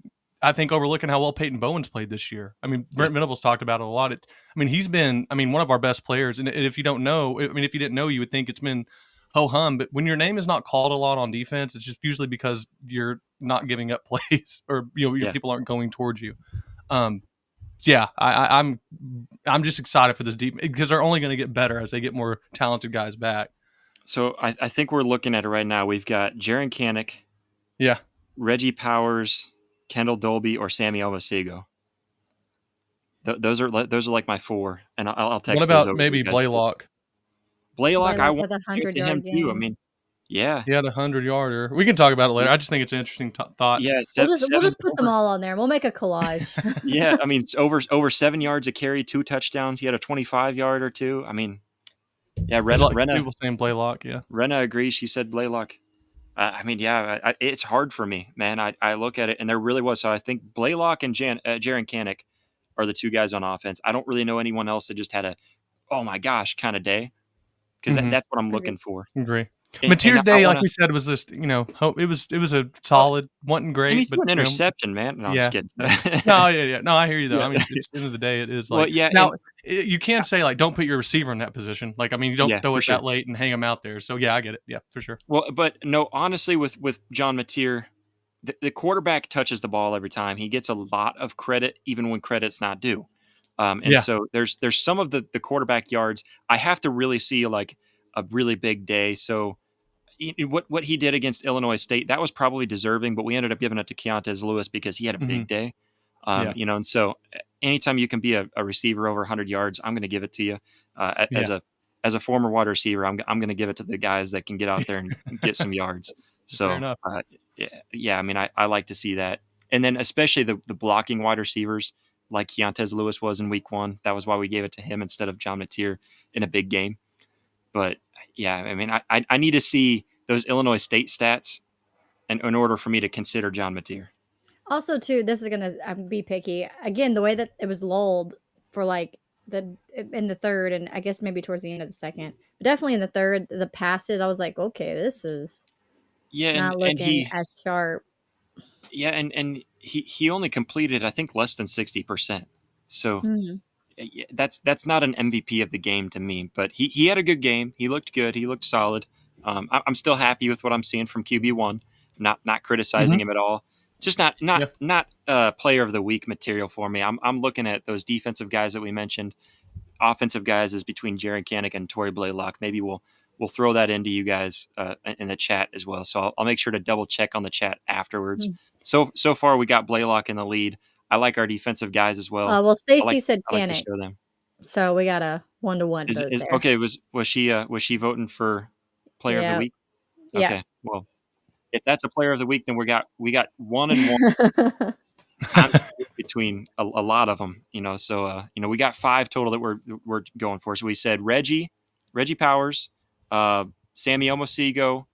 I think overlooking how well Peyton Bowen's played this year. I mean, Brent Venables talked about it a lot. He's been, one of our best players. And if you don't know, if you didn't know, you would think it's been ho-hum. But when your name is not called a lot on defense, it's just usually because you're not giving up plays or, your people aren't going towards you. I'm just excited for this deep because they're only going to get better as they get more talented guys back. So I think we're looking at it right now. We've got Jaren Kanak. Yeah. Reggie Powers, Kendall Dolby, or Sammy Omosigo. Those are like my 4, and I'll text. What about maybe Blaylock? Blaylock, I want to give it to him too. I mean, yeah, he had 100-yarder. We can talk about it later. I just think it's an interesting thought. Yeah, we'll just put them all on there. We'll make a collage. Yeah, I mean, it's over 7 yards a carry, 2 touchdowns. He had a 25-yarder too. I mean, yeah, Renna. People saying Blaylock. Yeah, Renna agrees. She said Blaylock. It's hard for me, man. I look at it, and there really was. So I think Blaylock and Jaren Kanak are the two guys on offense. I don't really know anyone else that just had a, oh my gosh, kind of day, because that's what I'm looking for. Agree. And Mateer's I day, like wanna, we said, was just it was a well, solid, wasn't and great, he but threw an interception, man. No, I'm just yeah. kidding. No, yeah. No, I hear you though. Yeah. I mean, at the end of the day, it is Well, like yeah, now and you can say like don't put your receiver in that position. Like I mean, you don't yeah, throw for it sure. that late and hang him out there. So yeah, I get it. Yeah, for sure. Well, but no, honestly, with John Mateer, the quarterback touches the ball every time. He gets a lot of credit, even when credit's not due. And Yeah. so there's some of the quarterback yards I have to really see like a really big day. So what he did against Illinois State, that was probably deserving, but we ended up giving it to Keontae Lewis because he had a Mm-hmm. big day. Yeah. And so anytime you can be a receiver over 100 yards, I'm going to give it to you. As a former wide receiver, I'm going to give it to the guys that can get out there and get some yards. Fair So enough. yeah, I mean, I like to see that, and then especially the blocking wide receivers like Keontae Lewis was in Week 1. That was why we gave it to him instead of John Mateer in a big game. But yeah, I mean, I need to see those Illinois State stats in order for me to consider John Mateer. Also, too, this is gonna be picky again. The way that it was lulled for like in the third, and I guess maybe towards the end of the second, but definitely in the third, the passes, I was like, okay, this is Yeah, not looking as sharp. Yeah, and he only completed I think less than 60%. So Mhm. that's not an MVP of the game to me, but he had a good game. He looked good. He looked solid. I'm still happy with what I'm seeing from QB1. Not criticizing him at all. It's just not player of the week material for me. I'm looking at those defensive guys that we mentioned. Offensive guys is between Jaron Kanik and Torrey Blaylock. Maybe we'll throw that into you guys in the chat as well. So I'll make sure to double check on the chat afterwards. So far we got Blaylock in the lead. I like our defensive guys as well. Well, Stacy said I like to Kanik, show them. so we got a 1-to-1 vote there. Okay? Was she voting for player of the week? Yeah. Okay. Well, if that's a player of the week, then we got 1 and 1. I'm between a lot of them, So we got 5 total that we're going for. So we said Reggie Powers, Sammy Omosigo.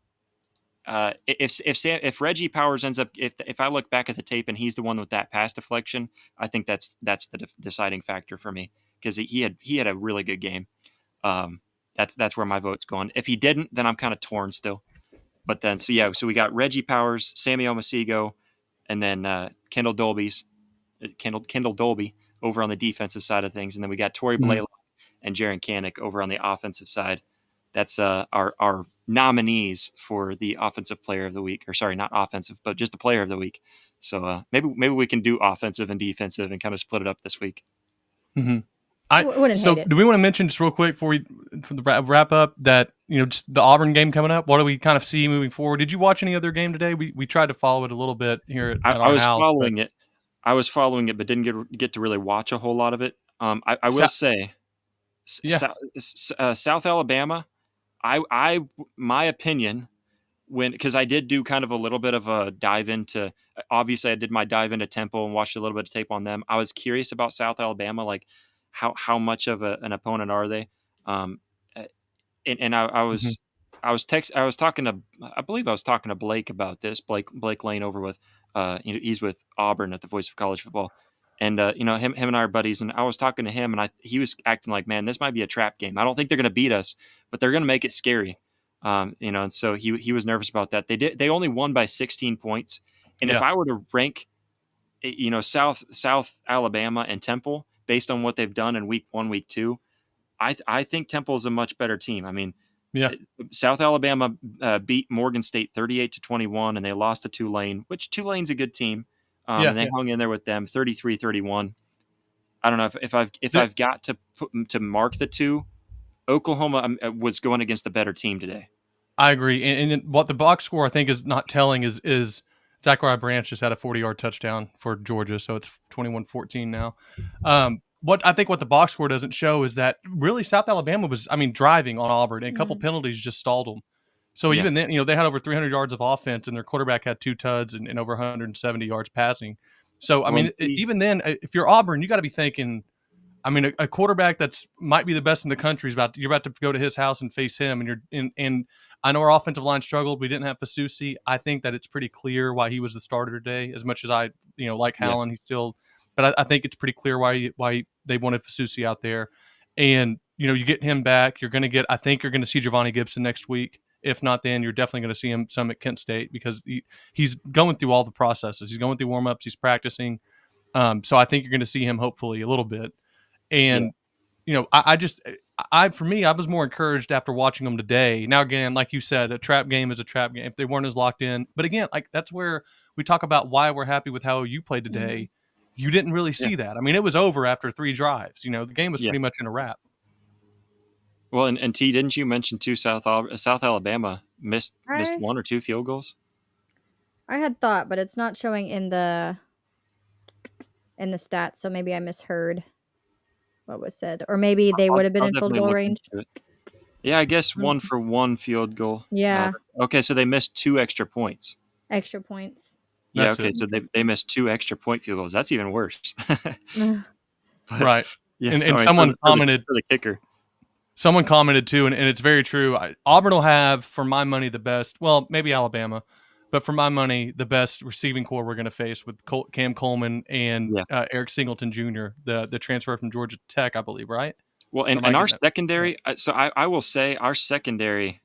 If Reggie Powers ends up, if I look back at the tape and he's the one with that pass deflection, I think that's the deciding factor for me because he had a really good game. That's where my vote's going. If he didn't, then I'm kind of torn still. But then so we got Reggie Powers, Sammy Omosigo, and then Kendall Dolby over on the defensive side of things, and then we got Torrey Blaylock and Jaron Kanik over on the offensive side. That's our nominees for the offensive player of the week, or sorry, not offensive, but just the player of the week. So maybe we can do offensive and defensive and kind of split it up this week. Mm-hmm. So do we want to mention just real quick for the wrap up that just the Auburn game coming up? What do we kind of see moving forward? Did you watch any other game today? We tried to follow it a little bit here at our house. I was following it, but didn't get to really watch a whole lot of it. I will say, South Alabama. My opinion, because I did do kind of a little bit of a dive into. Obviously, I did my dive into Temple and watched a little bit of tape on them. I was curious about South Alabama, like how much of an opponent are they? And I was talking to Blake about this. Blake Lane over with he's with Auburn at the Voice of College Football, and him and I are buddies. And I was talking to him, and he was acting like, man, this might be a trap game. I don't think they're going to beat us, but they're going to make it scary. And so he was nervous about that. They only won by 16 points, and if I were to rank, South Alabama and Temple based on what they've done in week 1, week 2. I think Temple is a much better team. I mean, South Alabama beat Morgan State 38-21, and they lost to Tulane, which Tulane's a good team. And they hung in there with them 33-31. I don't know if I've got to mark the two. Oklahoma was going against the better team today. I agree, and what the box score I think is not telling is Zachariah Branch just had a 40-yard touchdown for Georgia, so it's 21-14 now. What the box score doesn't show is that really South Alabama was, driving on Auburn, and a couple penalties just stalled them. So even then, they had over 300 yards of offense, and their quarterback had 2 tuds and over 170 yards passing. So, even then, if you're Auburn, you got to be thinking, a quarterback that's might be the best in the country you're about to go to his house and face him, and I know our offensive line struggled. We didn't have Fasusi. I think that it's pretty clear why he was the starter today. As much as I, like Hallen, he's still but I think it's pretty clear why they wanted Fasusi out there. And, you get him back. You're going to I think you're going to see Giovanni Gibson next week. If not, then you're definitely going to see him some at Kent State because he's going through all the processes. He's going through warm-ups. He's practicing. So I think you're going to see him hopefully a little bit. And, for me, I was more encouraged after watching them today. Now, again, like you said, a trap game is a trap game if they weren't as locked in. But again, that's where we talk about why we're happy with how you played today. Mm-hmm. You didn't really see that. I mean, it was over after 3 drives. The game was pretty much in a wrap. Well, and T, didn't you mention too South Alabama missed 1 or 2 field goals? I had thought, but it's not showing in the stats, so maybe I misheard what was said, or maybe they would have been in field goal range. Yeah, I guess 1 for 1 field goal. Yeah. Okay, so they missed 2 extra points. Extra points. Yeah. That's okay, so they missed 2 extra point field goals. That's even worse. Right. Yeah. And someone commented for the kicker. Someone commented too, and it's very true. Auburn will have, for my money, the best. Well, maybe Alabama, but for my money, the best receiving core we're going to face with Cam Coleman and Eric Singleton Jr., the transfer from Georgia Tech, I believe, right? Well, and our secondary. So I will say our secondary,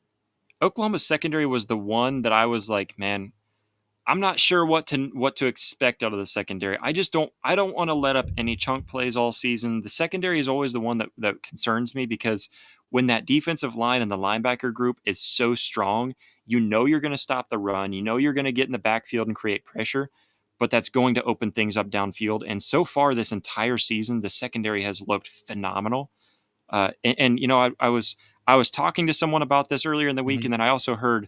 Oklahoma's secondary was the one that I was like, man, I'm not sure what to expect out of the secondary. I don't want to let up any chunk plays all season. The secondary is always the one that concerns me because when that defensive line and the linebacker group is so strong, you're going to stop the run. You're going to get in the backfield and create pressure, but that's going to open things up downfield. And so far this entire season, the secondary has looked phenomenal. I was talking to someone about this earlier in the week, and then I also heard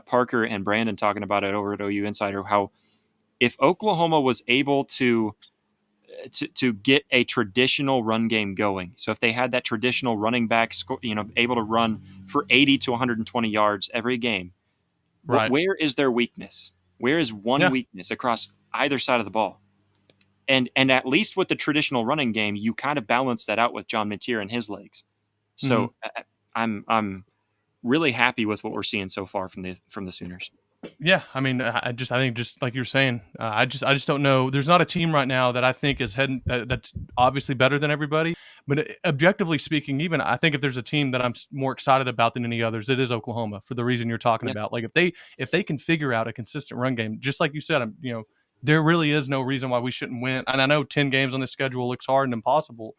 Parker and Brandon talking about it over at OU Insider, how if Oklahoma was able to get a traditional run game going, so if they had that traditional running back, able to run for 80 to 120 yards every game, right? Where is their weakness? Where is one weakness across either side of the ball? And at least with the traditional running game, you kind of balance that out with John Mateer and his legs. So I'm really happy with what we're seeing so far from the Sooners. Yeah, I mean, I think just like you're saying, I just don't know. There's not a team right now that I think is heading that's obviously better than everybody. But objectively speaking, even I think if there's a team that I'm more excited about than any others, it is Oklahoma for the reason you're talking about. Like if they can figure out a consistent run game, just like you said, there really is no reason why we shouldn't win. And I know 10 games on the schedule looks hard and impossible.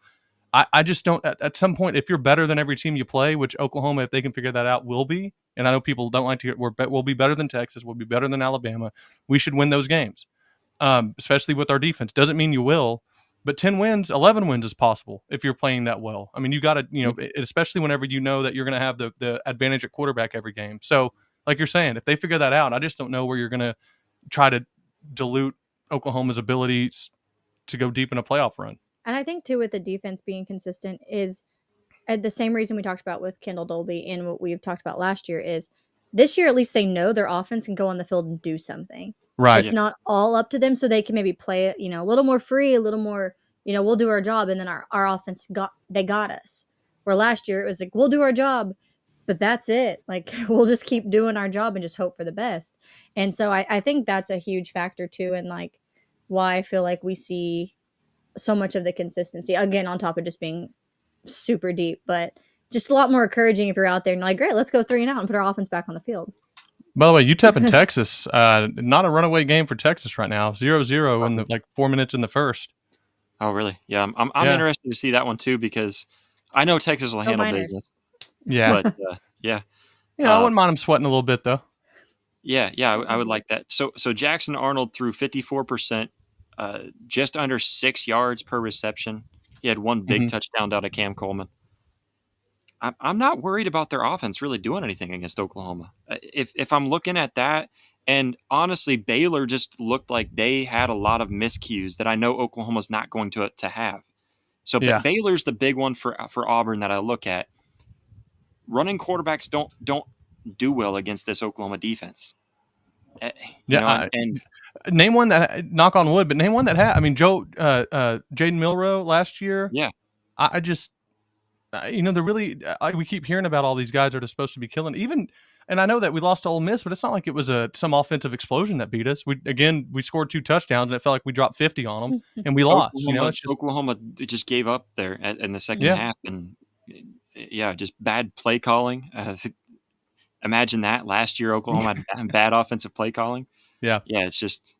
I just don't. At some point, if you're better than every team you play, which Oklahoma, if they can figure that out, will be. And I know people don't like to hear we'll be better than Texas. We'll be better than Alabama. We should win those games, especially with our defense. Doesn't mean you will, but 10 wins, 11 wins is possible if you're playing that well. I mean, you got to, especially whenever you know that you're going to have the advantage at quarterback every game. So, like you're saying, if they figure that out, I just don't know where you're going to try to dilute Oklahoma's abilities to go deep in a playoff run. And I think, too, with the defense being consistent is the same reason we talked about with Kendall Dolby and what we've talked about last year is this year, at least they know their offense can go on the field and do something. Right. It's not all up to them, so they can maybe play it, a little more free, a little more, we'll do our job, and then our offense got us. Where last year it was like, we'll do our job, but that's it. Like, we'll just keep doing our job and just hope for the best. And so I think that's a huge factor, too, and like why I feel like we see so much of the consistency, again, on top of just being super deep, but just a lot more encouraging if you're out there and like, great, let's go 3-0 and put our offense back on the field. By the way, UTEP and Texas, not a runaway game for Texas right now. 0-0 in the 4 minutes in the first. Oh, really? Yeah, I'm interested to see that one too because I know Texas will handle business. Yeah, but I wouldn't mind them sweating a little bit though. Yeah, I would like that. So Jackson Arnold threw 54%. Just under 6 yards per reception. He had one big touchdown down to Cam Coleman. I'm not worried about their offense really doing anything against Oklahoma. If I'm looking at that, and honestly, Baylor just looked like they had a lot of miscues that I know Oklahoma's not going to have. So Baylor's the big one for Auburn that I look at. Running quarterbacks don't do well against this Oklahoma defense. And name one that, knock on wood, but name one that had. I mean, Jaden Milroe last year. Yeah, I just, they're really. We keep hearing about all these guys that are supposed to be killing. Even, And I know that we lost to Ole Miss, but it's not like it was some offensive explosion that beat us. We scored 2 touchdowns, and it felt like we dropped 50 on them, and we lost. It's just Oklahoma just gave up there in the second Yeah. half, and just bad play calling. Imagine that last year Oklahoma had bad offensive play calling. Yeah. It's just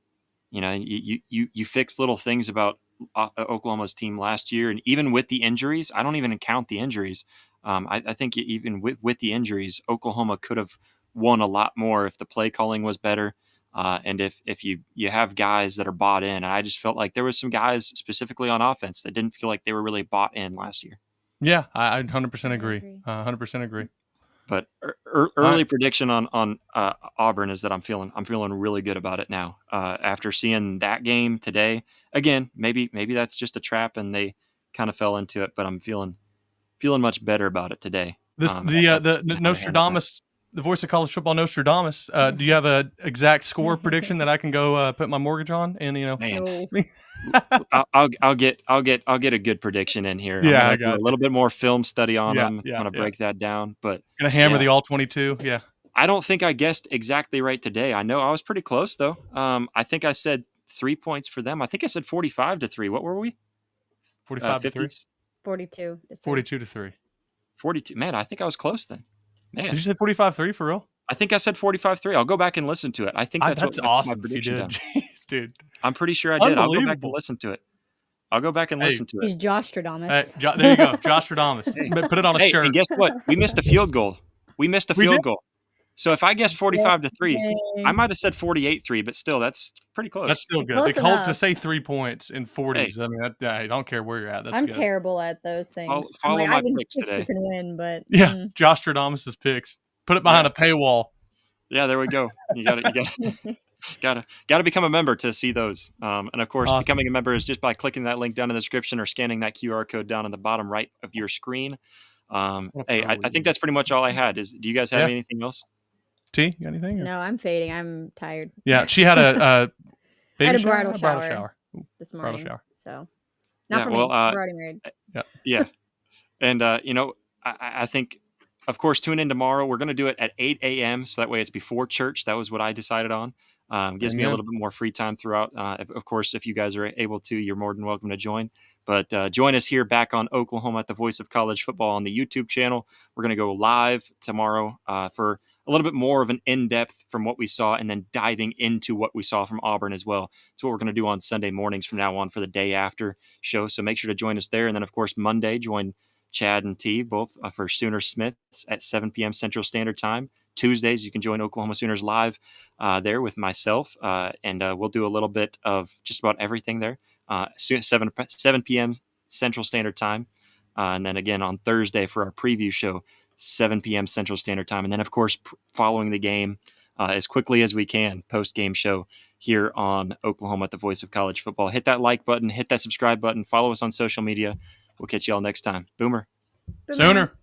you fix little things about Oklahoma's team last year, and even with the injuries, I don't even count the injuries. I think even with the injuries, Oklahoma could have won a lot more if the play calling was better, and if you have guys that are bought in. And I just felt like there was some guys specifically on offense that didn't feel like they were really bought in last year. Yeah, I 100% agree. 100% agree. But early prediction on Auburn is that I'm feeling really good about it now. After seeing that game today, again, maybe that's just a trap and they kind of fell into it. But I'm feeling much better about it today. The Nostradamus, the voice of college football, Nostradamus. Do you have a exact score prediction that I can go put my mortgage on? And Man. I'll get a good prediction in here. Yeah, I'm gonna do a little bit more film study on them. Yeah, I'm gonna break that down. But gonna hammer the all 22. Yeah. I don't think I guessed exactly right today. I know I was pretty close though. I think I said 3 points for them. I think I said 45-3. What were we? 45-3. 42. 42-3. 42. Man, I think I was close then. Man, did you say 45-3 for real? I think I said 45-3. I'll go back and listen to it. I think that's awesome. My prediction if you did. Jeez, dude. I'm pretty sure I did. I'll go back and listen to it. He's Jostradamus. There you go, Jostradamus. Put it on a shirt. And guess what? We missed a field goal. Goal. So if I guessed 45-3, I might have said 48-3, but still, that's pretty close. That's still good. Close Hold to say 3 points in 40s. I mean, I don't care where you're at. That's I'm good. terrible at those things. Follow my picks today. You can win, but Jostradamus's picks. Put it behind a paywall. Yeah, there we go. You got to become a member to see those. And of course, becoming a member is just by clicking that link down in the description or scanning that QR code down on the bottom right of your screen. I think that's pretty much all I had. Do you guys have anything else? T, you got anything? Or? No, I'm fading. I'm tired. Yeah, she had a baby I had a shower? bridal shower this morning. Bridal shower. So not for me. Well, I'm already married. Yeah. And, I think, of course, tune in tomorrow. We're going to do it at 8 a.m. So that way it's before church. That was what I decided on. Gives me a little bit more free time throughout. Of course, if you guys are able to, you're more than welcome to join. But join us here back on Oklahoma at the Voice of College Football on the YouTube channel. We're going to go live tomorrow for a little bit more of an in-depth from what we saw and then diving into what we saw from Auburn as well. That's what we're going to do on Sunday mornings from now on for the day after show. So make sure to join us there. And then, of course, Monday, join Chad and T, both for Sooner Smiths at 7 p.m. Central Standard Time. Tuesdays, you can join Oklahoma Sooners live there with myself, and we'll do a little bit of just about everything there. 7 p.m. Central Standard Time. And then again on Thursday for our preview show, 7 p.m. Central Standard Time. And then, of course, following the game as quickly as we can, post-game show here on Oklahoma at the Voice of College Football. Hit that like button, hit that subscribe button, follow us on social media. We'll catch you all next time. Boomer. Sooner.